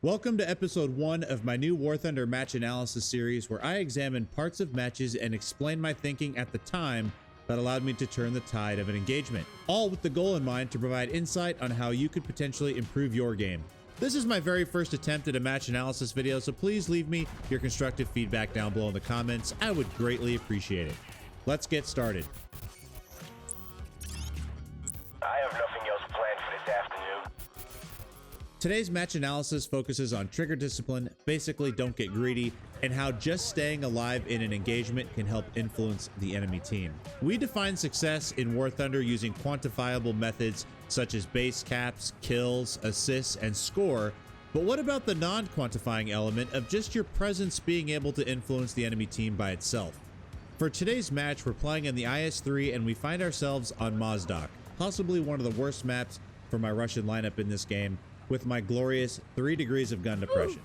Welcome to episode 1 of my new War Thunder match analysis series, where I examine parts of matches and explain my thinking at the time that allowed me to turn the tide of an engagement, all with the goal in mind to provide insight on how you could potentially improve your game. This is my very first attempt at a match analysis video, so please leave me your constructive feedback down below in the comments. I would greatly appreciate it. Let's get started. I have nothing else planned for this afternoon. Today's match analysis focuses on trigger discipline, basically don't get greedy, and how just staying alive in an engagement can help influence the enemy team. We define success in War Thunder using quantifiable methods such as base caps, kills, assists, and score, but what about the non-quantifying element of just your presence being able to influence the enemy team by itself? For today's match, we're playing in the IS-3 and we find ourselves on Mozdok, possibly one of the worst maps for my Russian lineup in this game, with my glorious 3 degrees of gun depression.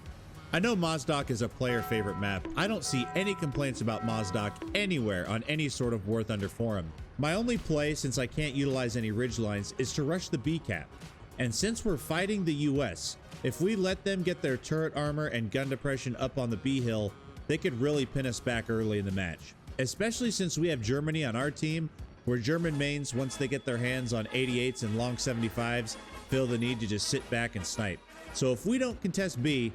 I know Mozdok is a player favorite map. I don't see any complaints about Mozdok anywhere on any sort of War Thunder forum. My only play, since I can't utilize any ridgelines, is to rush the B cap. And since we're fighting the US, if we let them get their turret armor and gun depression up on the B hill, they could really pin us back early in the match. Especially since we have Germany on our team, where German mains, once they get their hands on 88s and long 75s, feel the need to just sit back and snipe. So if we don't contest B,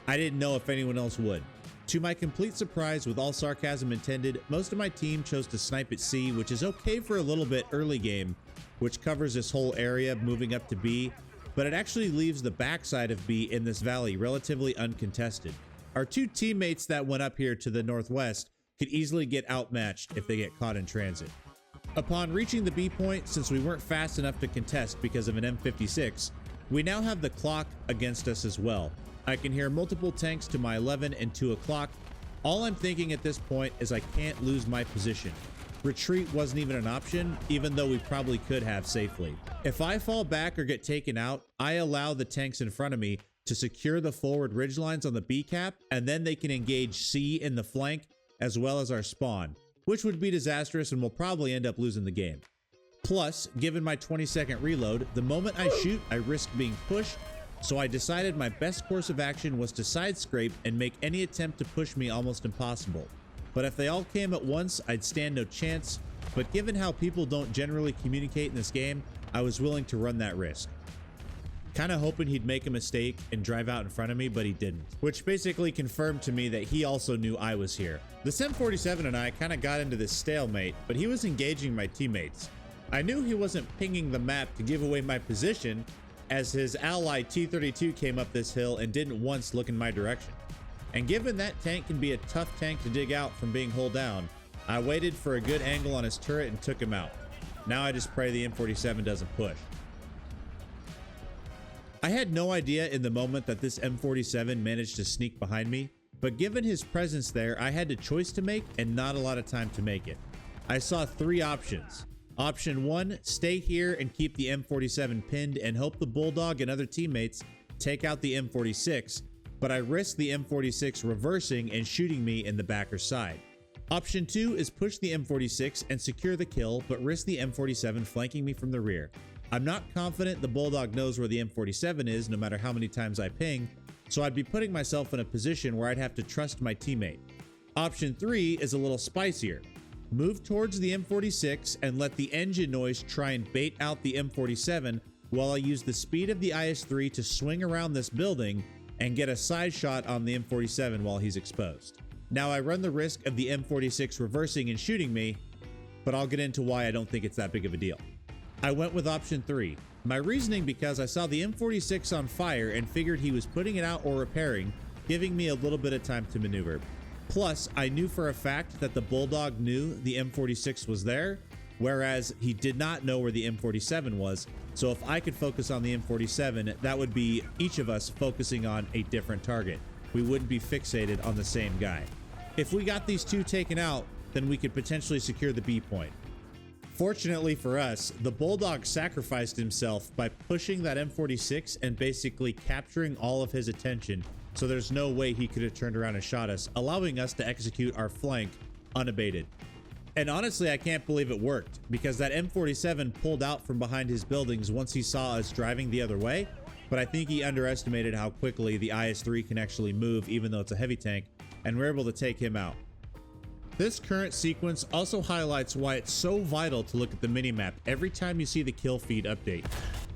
I didn't know if anyone else would. To my complete surprise, with all sarcasm intended, most of my team chose to snipe at C, which is okay for a little bit early game, which covers this whole area moving up to B, but it actually leaves the backside of B in this valley relatively uncontested. Our 2 teammates that went up here to the northwest could easily get outmatched if they get caught in transit. Upon reaching the B point, since we weren't fast enough to contest because of an M56, we now have the clock against us as well. I can hear multiple tanks to my 11 and 2 o'clock. All I'm thinking at this point is I can't lose my position. Retreat wasn't even an option, even though we probably could have safely. If I fall back or get taken out, I allow the tanks in front of me to secure the forward ridgelines on the B cap, and then they can engage C in the flank as well as our spawn, which would be disastrous and will probably end up losing the game. Plus, given my 20-second reload, the moment I shoot, I risk being pushed, so I decided my best course of action was to side scrape and make any attempt to push me almost impossible. But if they all came at once, I'd stand no chance, but given how people don't generally communicate in this game, I was willing to run that risk. Kinda hoping he'd make a mistake and drive out in front of me, but he didn't, which basically confirmed to me that he also knew I was here. The M47 and I kinda got into this stalemate, but he was engaging my teammates. I knew he wasn't pinging the map to give away my position, as his ally T-32 came up this hill and didn't once look in my direction. And given that tank can be a tough tank to dig out from being hulled down, I waited for a good angle on his turret and took him out. Now I just pray the M47 doesn't push. I had no idea in the moment that this M47 managed to sneak behind me, but given his presence there, I had a choice to make and not a lot of time to make it. I saw 3 options. Option 1, stay here and keep the M47 pinned and hope the Bulldog and other teammates take out the M46, but I risked the M46 reversing and shooting me in the back or side. Option 2 is push the M46 and secure the kill, but risk the M47 flanking me from the rear. I'm not confident the Bulldog knows where the M47 is no matter how many times I ping, so I'd be putting myself in a position where I'd have to trust my teammate. Option 3 is a little spicier. Move towards the M46 and let the engine noise try and bait out the M47 while I use the speed of the IS-3 to swing around this building and get a side shot on the M47 while he's exposed. Now I run the risk of the M46 reversing and shooting me, but I'll get into why I don't think it's that big of a deal. I went with option 3. My reasoning because I saw the M46 on fire and figured he was putting it out or repairing, giving me a little bit of time to maneuver. Plus, I knew for a fact that the Bulldog knew the M46 was there, whereas he did not know where the M47 was, so if I could focus on the M47, that would be each of us focusing on a different target. We wouldn't be fixated on the same guy. If we got these 2 taken out, then we could potentially secure the B point. Fortunately for us, the Bulldog sacrificed himself by pushing that M46 and basically capturing all of his attention, so there's no way he could have turned around and shot us, allowing us to execute our flank unabated. And honestly, I can't believe it worked, because that M47 pulled out from behind his buildings once he saw us driving the other way, but I think he underestimated how quickly the IS-3 can actually move even though it's a heavy tank, and we're able to take him out. This current sequence also highlights why it's so vital to look at the minimap every time you see the kill feed update.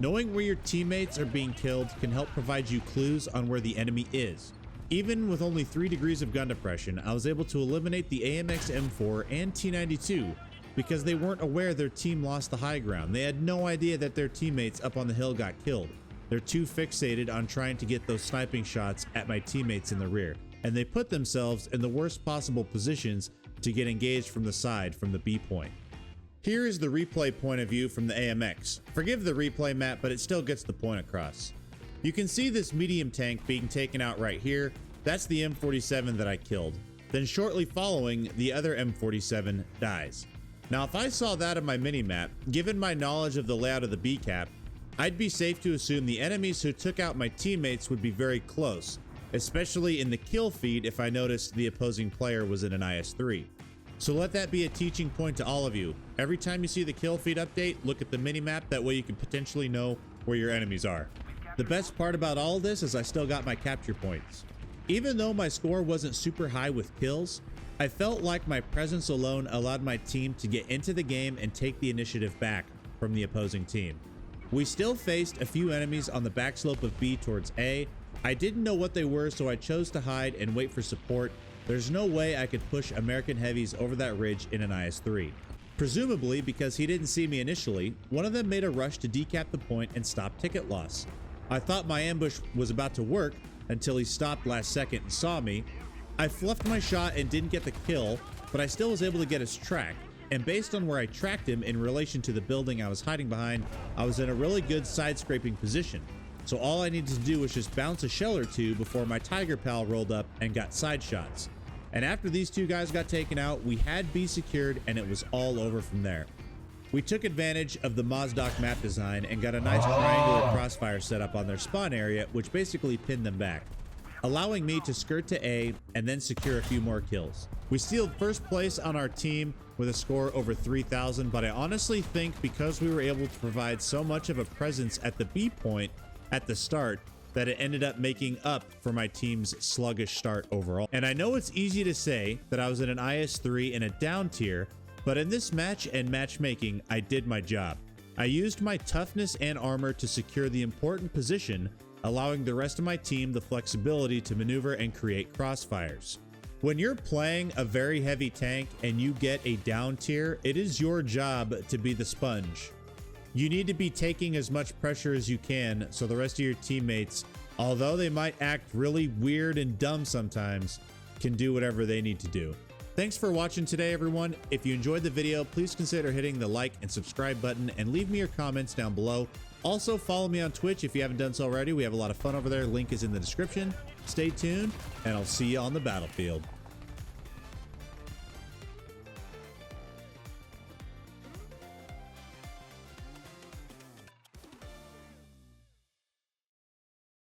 Knowing where your teammates are being killed can help provide you clues on where the enemy is. Even with only 3 degrees of gun depression, I was able to eliminate the AMX M4 and T92 because they weren't aware their team lost the high ground. They had no idea that their teammates up on the hill got killed. They're too fixated on trying to get those sniping shots at my teammates in the rear, and they put themselves in the worst possible positions to get engaged from the side from the B point. Here is the replay point of view from the AMX. Forgive the replay map, but it still gets the point across. You can see this medium tank being taken out right here. That's the M47 that I killed. Then shortly following, the other M47 dies. Now, if I saw that on my minimap, given my knowledge of the layout of the B cap, I'd be safe to assume the enemies who took out my teammates would be very close, especially in the kill feed if I noticed the opposing player was in an IS-3. So let that be a teaching point to all of you. Every time you see the kill feed update, look at the minimap, that way you can potentially know where your enemies are. The best part about all of this is I still got my capture points. Even though my score wasn't super high with kills, I felt like my presence alone allowed my team to get into the game and take the initiative back from the opposing team. We still faced a few enemies on the backslope of B towards A. I didn't know what they were, so I chose to hide and wait for support. There's no way I could push American heavies over that ridge in an IS-3. Presumably because he didn't see me initially, one of them made a rush to decap the point and stop ticket loss. I thought my ambush was about to work until he stopped last second and saw me. I fluffed my shot and didn't get the kill, but I still was able to get his track. And based on where I tracked him in relation to the building I was hiding behind, I was in a really good side scraping position. So all I needed to do was just bounce a shell or two before my Tiger pal rolled up and got side shots. And after these two guys got taken out, we had B secured and it was all over from there. We took advantage of the Mozdok map design and got a nice triangular crossfire set up on their spawn area, which basically pinned them back, allowing me to skirt to A and then secure a few more kills. We sealed first place on our team with a score over 3,000, but I honestly think because we were able to provide so much of a presence at the B point at the start, that it ended up making up for my team's sluggish start overall. And I know it's easy to say that I was in an IS-3 in a down tier, but in this match and matchmaking, I did my job. I used my toughness and armor to secure the important position, allowing the rest of my team the flexibility to maneuver and create crossfires. When you're playing a very heavy tank and you get a down tier, it is your job to be the sponge. You need to be taking as much pressure as you can so the rest of your teammates, although they might act really weird and dumb sometimes, can do whatever they need to do. Thanks for watching today, everyone. If you enjoyed the video, please consider hitting the like and subscribe button and leave me your comments down below. Also, follow me on Twitch if you haven't done so already. We have a lot of fun over there. Link is in the description. Stay tuned, and I'll see you on the battlefield.